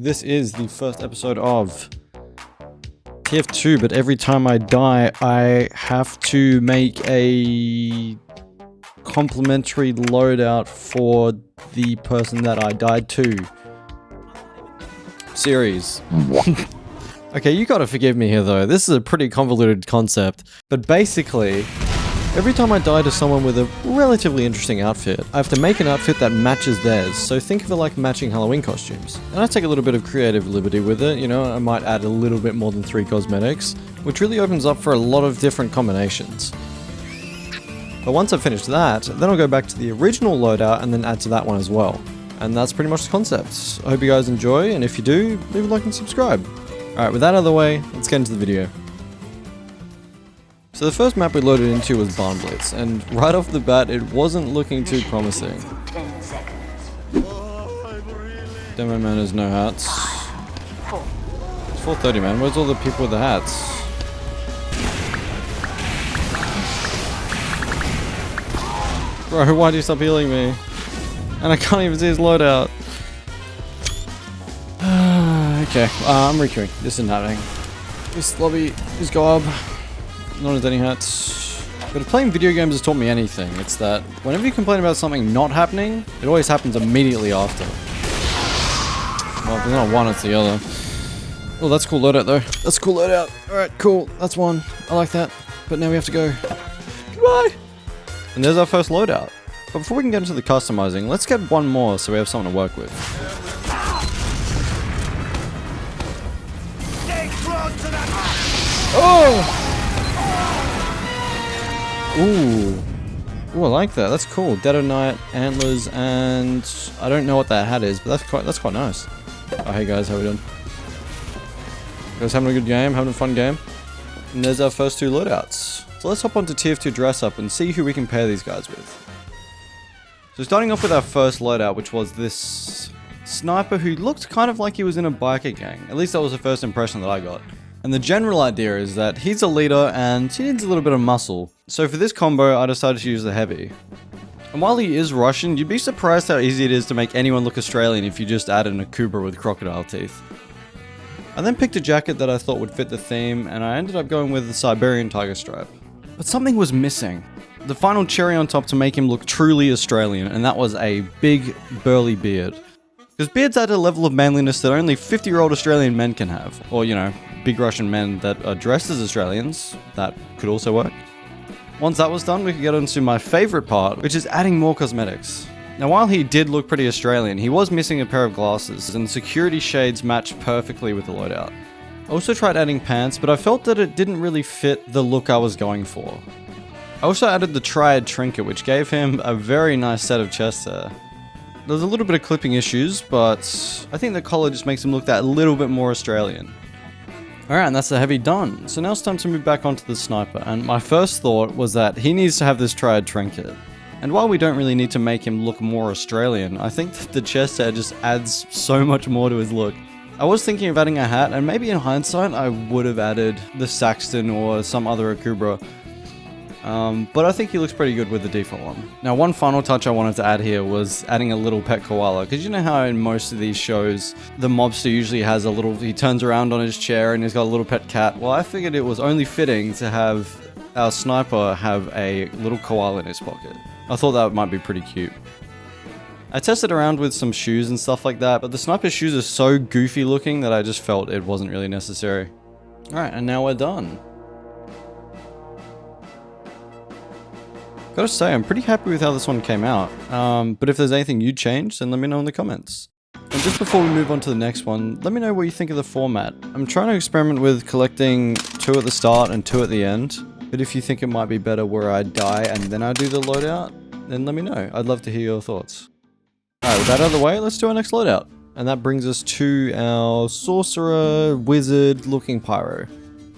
this is the first episode of TF2, but every time I die, I have to make a complimentary loadout for the person that I died to. Series. Okay, you gotta forgive me here though, this is a pretty convoluted concept, but basically, every time I die to someone with a relatively interesting outfit, I have to make an outfit that matches theirs, so think of it like matching Halloween costumes. And I take a little bit of creative liberty with it, you know, I might add a little bit more than 3 cosmetics, which really opens up for a lot of different combinations. But once I've finished that, then I'll go back to the original loadout and then add to that one as well. And that's pretty much the concept. I hope you guys enjoy, and if you do, leave a like and subscribe. Alright, with that out of the way, let's get into the video. So the first map we loaded into was Barn Blitz, and right off the bat, it wasn't looking too promising. 10 seconds. Demo man has no hats. It's 4:30, man. Where's all the people with the hats? Bro, why'd you stop healing me? And I can't even see his loadout. Okay, I'm requeuing. This isn't happening. This lobby is gob. Not as any hats. But if playing video games has taught me anything, it's that whenever you complain about something not happening, it always happens immediately after. Well, if it's not one, it's the other. Oh, that's a cool loadout though. That's a cool loadout. Alright, cool. That's one. I like that. But now we have to go. Goodbye! And there's our first loadout. But before we can get into the customizing, let's get one more so we have something to work with. Oh! Ooh. Ooh, I like that. That's cool. Dead of Night, antlers, and I don't know what that hat is, but that's quite nice. Oh, hey guys, how we doing? Guys having a good game, having a fun game? And there's our first 2 loadouts. So let's hop onto TF2 dress up and see who we can pair these guys with. So starting off with our first loadout, which was this sniper who looked kind of like he was in a biker gang. At least that was the first impression that I got. And the general idea is that he's a leader and he needs a little bit of muscle. So for this combo, I decided to use the heavy. And while he is Russian, you'd be surprised how easy it is to make anyone look Australian if you just added a Kubra with crocodile teeth. I then picked a jacket that I thought would fit the theme, and I ended up going with the Siberian tiger stripe. But something was missing. The final cherry on top to make him look truly Australian, and that was a big, burly beard. Because beards add a level of manliness that only 50-year-old Australian men can have. Or, you know, big Russian men that are dressed as Australians. That could also work. Once that was done, we could get on to my favourite part, which is adding more cosmetics. Now, while he did look pretty Australian, he was missing a pair of glasses, and the security shades matched perfectly with the loadout. I also tried adding pants, but I felt that it didn't really fit the look I was going for. I also added the triad trinket, which gave him a very nice set of chest hair. There's a little bit of clipping issues, but I think the collar just makes him look that little bit more Australian. Alright, and that's the heavy done. So now it's time to move back onto the sniper, and my first thought was that he needs to have this triad trinket. And while we don't really need to make him look more Australian, I think that the chest hair just adds so much more to his look. I was thinking of adding a hat, and maybe in hindsight I would have added the Saxton or some other Akubra. But I think he looks pretty good with the default one. Now, one final touch I wanted to add here was adding a little pet koala, because you know how in most of these shows, the mobster usually has a little, he turns around on his chair and he's got a little pet cat. Well, I figured it was only fitting to have our sniper have a little koala in his pocket. I thought that might be pretty cute. I tested around with some shoes and stuff like that, but the sniper's shoes are so goofy looking that I just felt it wasn't really necessary. Alright, and now we're done. Gotta say, I'm pretty happy with how this one came out, but if there's anything you'd change, then let me know in the comments. And just before we move on to the next one, let me know what you think of the format. I'm trying to experiment with collecting 2 at the start and 2 at the end, but if you think it might be better where I die and then I do the loadout, then let me know. I'd love to hear your thoughts. Alright, with that out of the way, let's do our next loadout. And that brings us to our sorcerer, wizard looking pyro.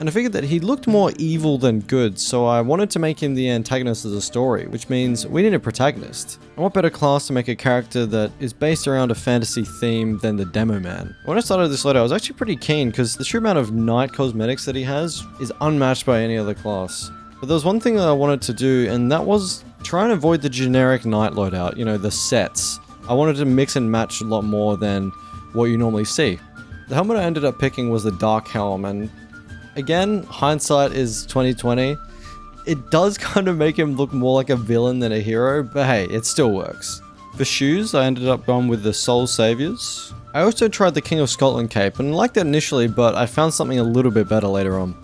And I figured that he looked more evil than good, so I wanted to make him the antagonist of the story, which means we need a protagonist. And what better class to make a character that is based around a fantasy theme than the Demo Man? When I started this loadout, I was actually pretty keen, because the sheer amount of night cosmetics that he has is unmatched by any other class. But there was one thing that I wanted to do, and that was try and avoid the generic night loadout, you know, the sets. I wanted to mix and match a lot more than what you normally see. The helmet I ended up picking was the Dark Helm, and again, hindsight is 2020. It does kind of make him look more like a villain than a hero, but hey, it still works. For shoes, I ended up going with the Soul Saviors. I also tried the King of Scotland cape and liked it initially, but I found something a little bit better later on.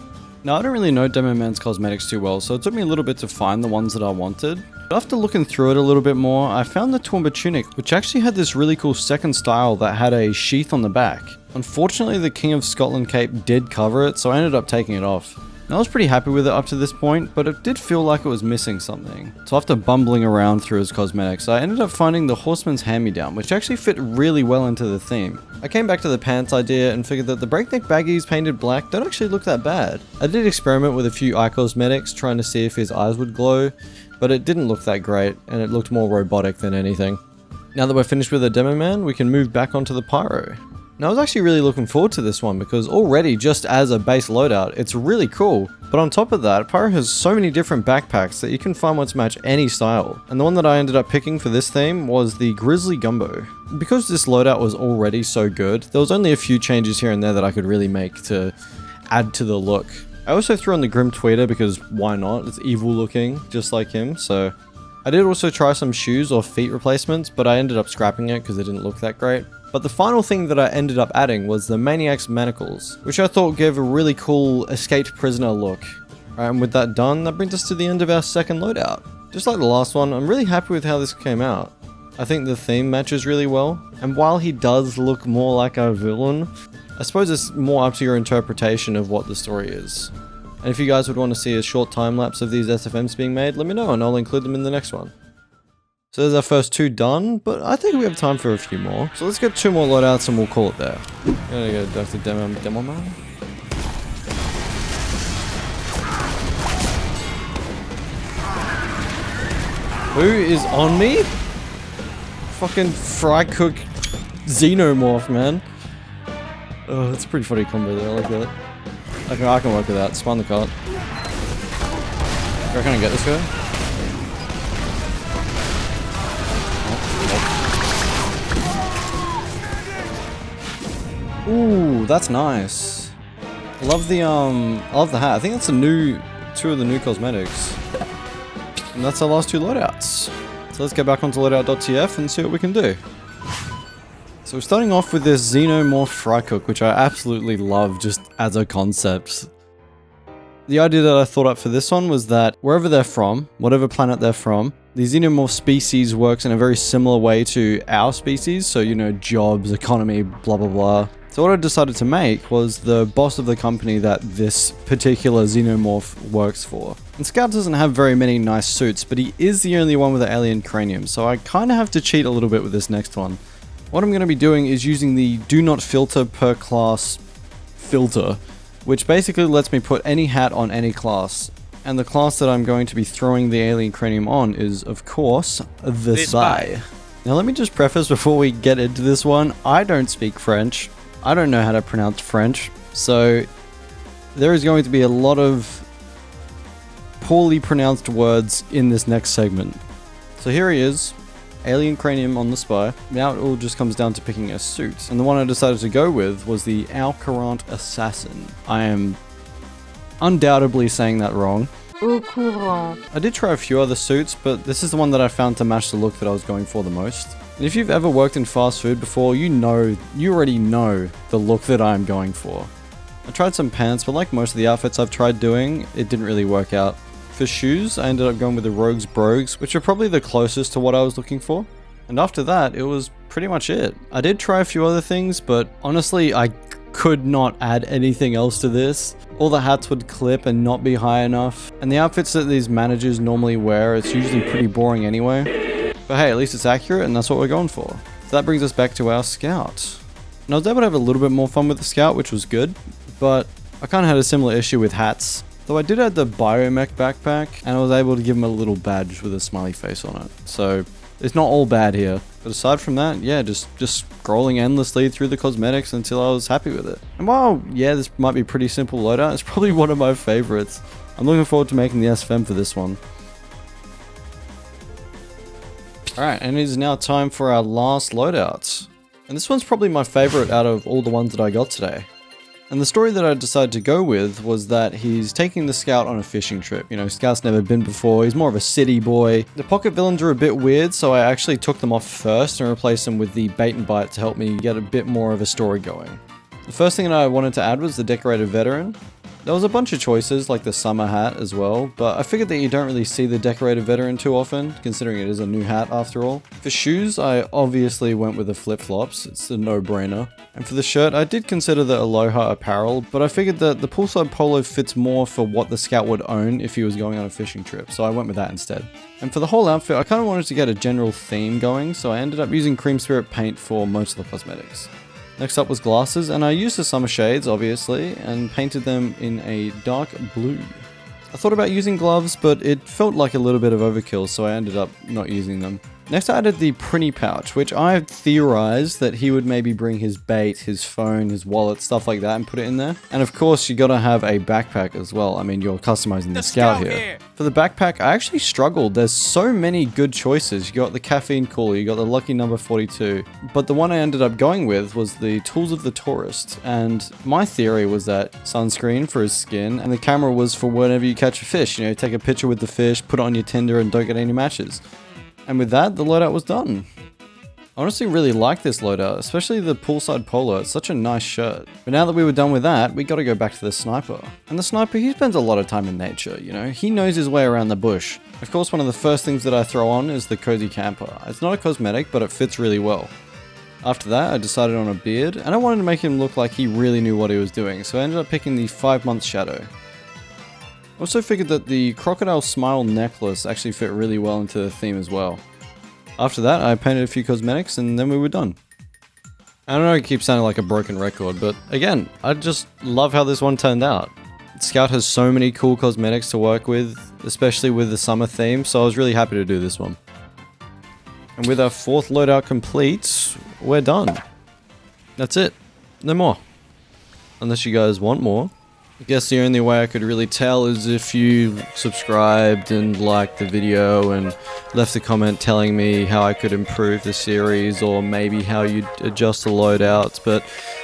Now, I don't really know Demo Man's cosmetics too well, so it took me a little bit to find the ones that I wanted. But after looking through it a little bit more, I found the Toowoomba tunic, which actually had this really cool second style that had a sheath on the back. Unfortunately, the King of Scotland cape did cover it, so I ended up taking it off. And I was pretty happy with it up to this point, but it did feel like it was missing something. So after bumbling around through his cosmetics, I ended up finding the Horseman's hand-me-down, which actually fit really well into the theme. I came back to the pants idea and figured that the breakneck baggies painted black don't actually look that bad. I did experiment with a few eye cosmetics, trying to see if his eyes would glow, but it didn't look that great, and it looked more robotic than anything. Now that we're finished with the Demo Man, we can move back onto the Pyro. Now, I was actually really looking forward to this one because already just as a base loadout, it's really cool. But on top of that, Pyro has so many different backpacks that you can find one to match any style. And the one that I ended up picking for this theme was the Grizzly Gumbo. Because this loadout was already so good, there was only a few changes here and there that I could really make to add to the look. I also threw on the Grim Tweeter because why not? It's evil looking, just like him, so... I did also try some shoes or feet replacements, but I ended up scrapping it because it didn't look that great. But the final thing that I ended up adding was the Maniac's Manacles, which I thought gave a really cool escaped prisoner look. Alright, and with that done, that brings us to the end of our second loadout. Just like the last one, I'm really happy with how this came out. I think the theme matches really well, and while he does look more like a villain, I suppose it's more up to your interpretation of what the story is. And if you guys would want to see a short time lapse of these SFMs being made, let me know and I'll include them in the next one. So there's our first two done, but I think we have time for a few more. So let's get 2 more loadouts and we'll call it there. Gotta go back to Demo Man. Who is on me? Fucking fry cook xenomorph, man. Oh, that's a pretty funny combo there, I like that. Okay, I can work with that. Spawn the cart. Where can I get this guy? Ooh, that's nice. I love the hat. I think that's two of the new cosmetics. And that's our last 2 loadouts. So let's get back onto loadout.tf and see what we can do. So we're starting off with this Xenomorph Fry Cook, which I absolutely love just as a concept. The idea that I thought up for this one was that wherever they're from, whatever planet they're from, the Xenomorph species works in a very similar way to our species. So, you know, jobs, economy, blah, blah, blah. So what I decided to make was the boss of the company that this particular Xenomorph works for. And Scout doesn't have very many nice suits, but he is the only one with an alien cranium. So I kind of have to cheat a little bit with this next one. What I'm going to be doing is using the do not filter per class filter, which basically lets me put any hat on any class. And the class that I'm going to be throwing the alien cranium on is, of course, the Spy. Now let me just preface before we get into this one, I don't speak French. I don't know how to pronounce French, so there is going to be a lot of poorly pronounced words in this next segment. So here he is. Alien cranium on the Spy. Now it all just comes down to picking a suit. And the one I decided to go with was the Alcourant Assassin. I am undoubtedly saying that wrong. Au courant. I did try a few other suits, but this is the one that I found to match the look that I was going for the most. And if you've ever worked in fast food before, you already know the look that I'm going for. I tried some pants, but like most of the outfits I've tried doing, it didn't really work out. For shoes, I ended up going with the Rogue's Brogues, which are probably the closest to what I was looking for. And after that, it was pretty much it. I did try a few other things, but honestly, I could not add anything else to this. All the hats would clip and not be high enough. And the outfits that these managers normally wear, it's usually pretty boring anyway. But hey, at least it's accurate and that's what we're going for. So that brings us back to our Scout. And I was able to have a little bit more fun with the Scout, which was good. But I kind of had a similar issue with hats. Though I did add the Biomech backpack, and I was able to give him a little badge with a smiley face on it. So, it's not all bad here. But aside from that, yeah, just scrolling endlessly through the cosmetics until I was happy with it. And while, yeah, this might be a pretty simple loadout, it's probably one of my favorites. I'm looking forward to making the SFM for this one. Alright, and it is now time for our last loadout. And this one's probably my favorite out of all the ones that I got today. And the story that I decided to go with was that he's taking the Scout on a fishing trip. You know, Scout's never been before, he's more of a city boy. The pocket villains are a bit weird, so I actually took them off first and replaced them with the bait and bite to help me get a bit more of a story going. The first thing that I wanted to add was the decorated veteran. There was a bunch of choices, like the summer hat as well, but I figured that you don't really see the decorated veteran too often, considering it is a new hat after all. For shoes, I obviously went with the flip-flops, it's a no-brainer. And for the shirt, I did consider the Aloha apparel, but I figured that the poolside polo fits more for what the Scout would own if he was going on a fishing trip, so I went with that instead. And for the whole outfit, I kind of wanted to get a general theme going, so I ended up using Cream Spirit paint for most of the cosmetics. Next up was glasses, and I used the summer shades, obviously, and painted them in a dark blue. I thought about using gloves, but it felt like a little bit of overkill, so I ended up not using them. Next I added the Prinny pouch, which I theorized that he would maybe bring his bait, his phone, his wallet, stuff like that and put it in there. And of course you gotta have a backpack as well. I mean, you're customizing the Scout here. For the backpack, I actually struggled. There's so many good choices. You got the caffeine cooler, you got the lucky number 42. But the one I ended up going with was the tools of the tourist. And my theory was that sunscreen for his skin and the camera was for whenever you catch a fish. You know, take a picture with the fish, put it on your Tinder and don't get any matches. And with that, the loadout was done. I honestly really like this loadout, especially the poolside polo. It's such a nice shirt. But now that we were done with that, we gotta go back to the sniper. And the sniper, he spends a lot of time in nature, you know? He knows his way around the bush. Of course, one of the first things that I throw on is the cozy camper. It's not a cosmetic, but it fits really well. After that, I decided on a beard, and I wanted to make him look like he really knew what he was doing, so I ended up picking the 5-month shadow. I also figured that the crocodile smile necklace actually fit really well into the theme as well. After that, I painted a few cosmetics and then we were done. I don't know, it keeps sounding like a broken record, but again, I just love how this one turned out. Scout has so many cool cosmetics to work with, especially with the summer theme, so I was really happy to do this one. And with our 4th loadout complete, we're done. That's it. No more. Unless you guys want more. I guess the only way I could really tell is if you subscribed and liked the video and left a comment telling me how I could improve the series or maybe how you'd adjust the loadouts, but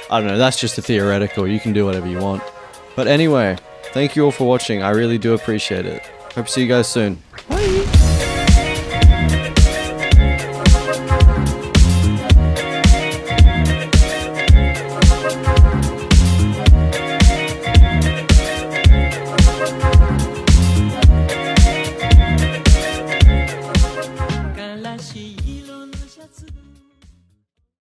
I don't know, that's just a theoretical, you can do whatever you want. But anyway, thank you all for watching, I really do appreciate it. Hope to see you guys soon.